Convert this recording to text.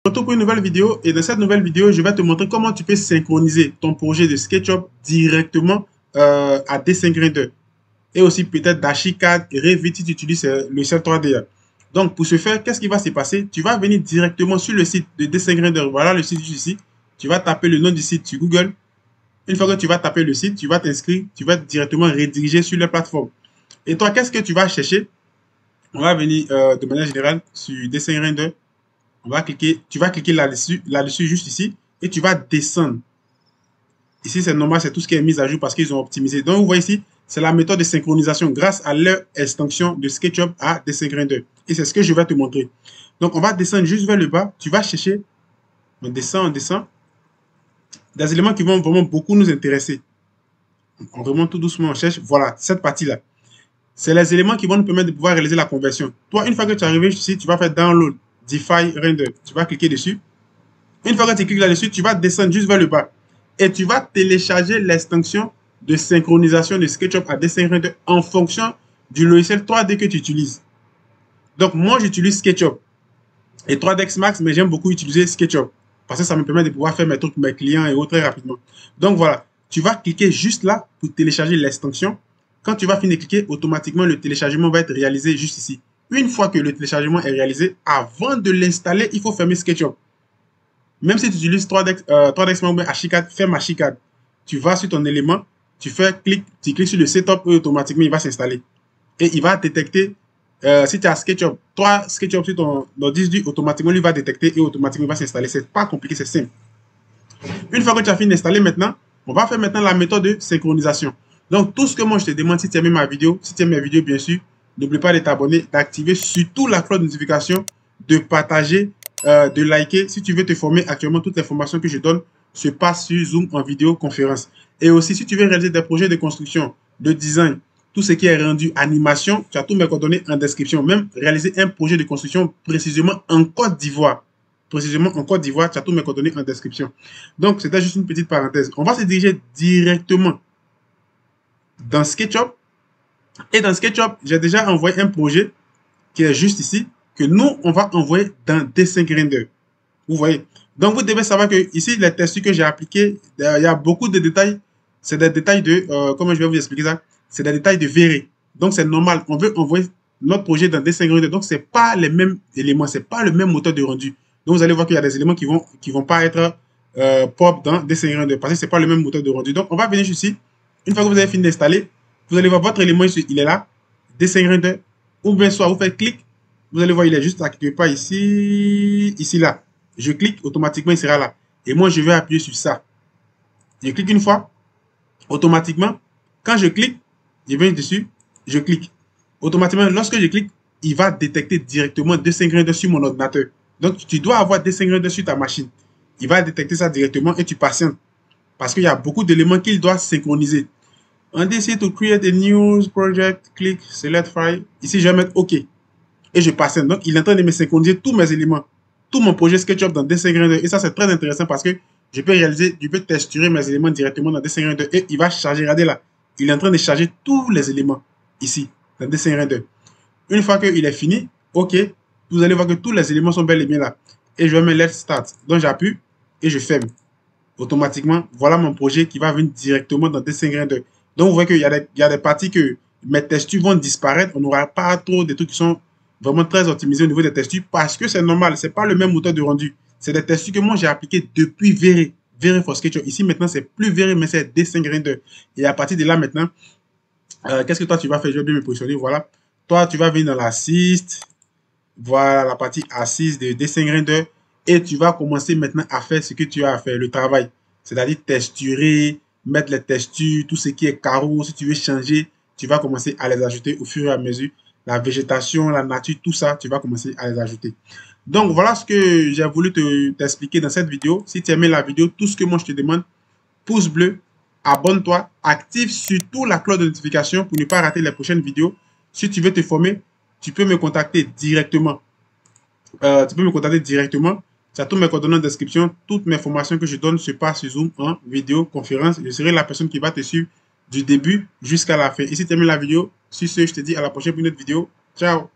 Retour pour une nouvelle vidéo et dans cette nouvelle vidéo, je vais te montrer comment tu peux synchroniser ton projet de SketchUp directement à Dessin Grinder et aussi peut-être d'Archicad et Revit si tu utilises le logiciel 3D. Donc pour ce faire, qu'est-ce qui va se passer? Tu vas venir directement sur le site de Dessin Grinder. Voilà le site juste ici. Tu vas taper le nom du site sur Google. Une fois que tu vas taper le site, tu vas t'inscrire, tu vas directement rediriger sur la plateforme. Et toi, qu'est-ce que tu vas chercher? On va venir de manière générale sur Dessin Grinder. Tu vas cliquer là-dessus, juste ici, et tu vas descendre. Ici, c'est normal, c'est tout ce qui est mis à jour parce qu'ils ont optimisé. Donc, vous voyez ici, c'est la méthode de synchronisation grâce à leur extension de SketchUp à Dessin Grinder. Et c'est ce que je vais te montrer. Donc, on va descendre juste vers le bas. Tu vas chercher, on descend, des éléments qui vont vraiment beaucoup nous intéresser. On remonte tout doucement, on cherche. Voilà, cette partie-là. C'est les éléments qui vont nous permettre de pouvoir réaliser la conversion. Toi, une fois que tu es arrivé ici, tu vas faire Download, DeFi Render. Tu vas cliquer dessus. Une fois que tu cliques là-dessus, tu vas descendre juste vers le bas. Et tu vas télécharger l'extension de synchronisation de SketchUp à Dessin Grinder en fonction du logiciel 3D que tu utilises. Donc, moi, j'utilise SketchUp et 3ds Max, mais j'aime beaucoup utiliser SketchUp parce que ça me permet de pouvoir faire mes trucs, mes clients et autres très rapidement. Donc, voilà. Tu vas cliquer juste là pour télécharger l'extension. Quand tu vas finir de cliquer, automatiquement, le téléchargement va être réalisé juste ici. Une fois que le téléchargement est réalisé, avant de l'installer, il faut fermer SketchUp. Même si tu utilises 3ds Max ou Archicad, ferme Archicad. Tu vas sur ton élément, tu cliques sur le setup et automatiquement il va s'installer. Et il va détecter, si tu as SketchUp, 3 SketchUp sur ton disque dur, automatiquement il va détecter et automatiquement il va s'installer. C'est pas compliqué, c'est simple. Une fois que tu as fini d'installer maintenant, on va faire maintenant la méthode de synchronisation. Donc tout ce que moi je te demande, si tu as aimé ma vidéo, si tu aimes mes vidéos bien sûr, n'oublie pas de t'abonner, d'activer surtout la cloche de notification, de partager, de liker. Si tu veux te former actuellement, toutes les formations que je donne se passent sur Zoom en vidéoconférence. Et aussi, si tu veux réaliser des projets de construction, de design, tout ce qui est rendu animation, tu as tous mes coordonnées en description. Même réaliser un projet de construction précisément en Côte d'Ivoire. Précisément en Côte d'Ivoire, tu as tous mes coordonnées en description. Donc, c'était juste une petite parenthèse. On va se diriger directement dans SketchUp. Et dans SketchUp, j'ai déjà envoyé un projet qui est juste ici, que nous, on va envoyer dans Dessin Grinder. Vous voyez. Donc, vous devez savoir que ici, les textures que j'ai appliquées, il y a beaucoup de détails. C'est des détails de, comment je vais vous expliquer ça? C'est des détails de verré. Donc, c'est normal. On veut envoyer notre projet dans Dessin Grinder. Donc, c'est pas les mêmes éléments. C'est pas le même moteur de rendu. Donc, vous allez voir qu'il y a des éléments qui vont pas être propres dans Dessin Grinder parce que c'est pas le même moteur de rendu. Donc, on va venir ici. Une fois que vous avez fini d'installer, vous allez voir votre élément ici, il est là. Dessin Grinder. Ou bien soit vous faites clic. Vous allez voir, il est juste à quelque part ici, là. Je clique, automatiquement, il sera là. Et moi, je vais appuyer sur ça. Je clique une fois, automatiquement, quand je clique, je viens dessus, je clique. Automatiquement, lorsque je clique, il va détecter directement Dessin Grinder sur mon ordinateur. Donc, tu dois avoir Dessin Grinder sur ta machine. Il va détecter ça directement et tu patientes. Parce qu'il y a beaucoup d'éléments qu'il doit synchroniser. On dit ici to create a new project, click, select file. Ici, je vais mettre OK. Et je patiente. Donc, il est en train de me synchroniser tous mes éléments. Tout mon projet SketchUp dans Dessin Grinder. Et ça, c'est très intéressant parce que je peux texturer mes éléments directement dans Dessin Grinder. Et il va charger. Regardez là. Il est en train de charger tous les éléments ici, dans Dessin Grinder. Une fois qu'il est fini, OK, vous allez voir que tous les éléments sont bel et bien là. Et je vais mettre Let's Start. Donc, j'appuie et je ferme. Automatiquement, voilà mon projet qui va venir directement dans Dessin Grinder. Donc, vous voyez qu'il y a des parties que mes textures vont disparaître. On n'aura pas trop de trucs qui sont vraiment très optimisés au niveau des textures parce que c'est normal. C'est pas le même moteur de rendu. C'est des textures que moi, j'ai appliquées depuis Very for SketchUp. Ici, maintenant, c'est plus Very, mais c'est Dessin Grinder. Et à partir de là, maintenant, qu'est-ce que toi, tu vas faire? Je vais bien me positionner. Voilà. Toi, tu vas venir dans l'assist. Voilà la partie assist de Dessin Grinder. Et tu vas commencer maintenant à faire ce que tu as à faire, le travail. C'est-à-dire texturer, mettre les textures, tout ce qui est carreau. Si tu veux changer, tu vas commencer à les ajouter au fur et à mesure. La végétation, la nature, tout ça, tu vas commencer à les ajouter. Donc, voilà ce que j'ai voulu t'expliquer dans cette vidéo. Si tu as aimé la vidéo, tout ce que moi je te demande, pouce bleu, abonne-toi, active surtout la cloche de notification pour ne pas rater les prochaines vidéos. Si tu veux te former, tu peux me contacter directement. Tu as tous mes coordonnées en description. Toutes mes formations que je donne se passent sur Zoom en vidéoconférence. Je serai la personne qui va te suivre du début jusqu'à la fin. Et si tu aimes la vidéo, sur ce, je te dis à la prochaine pour une autre vidéo. Ciao!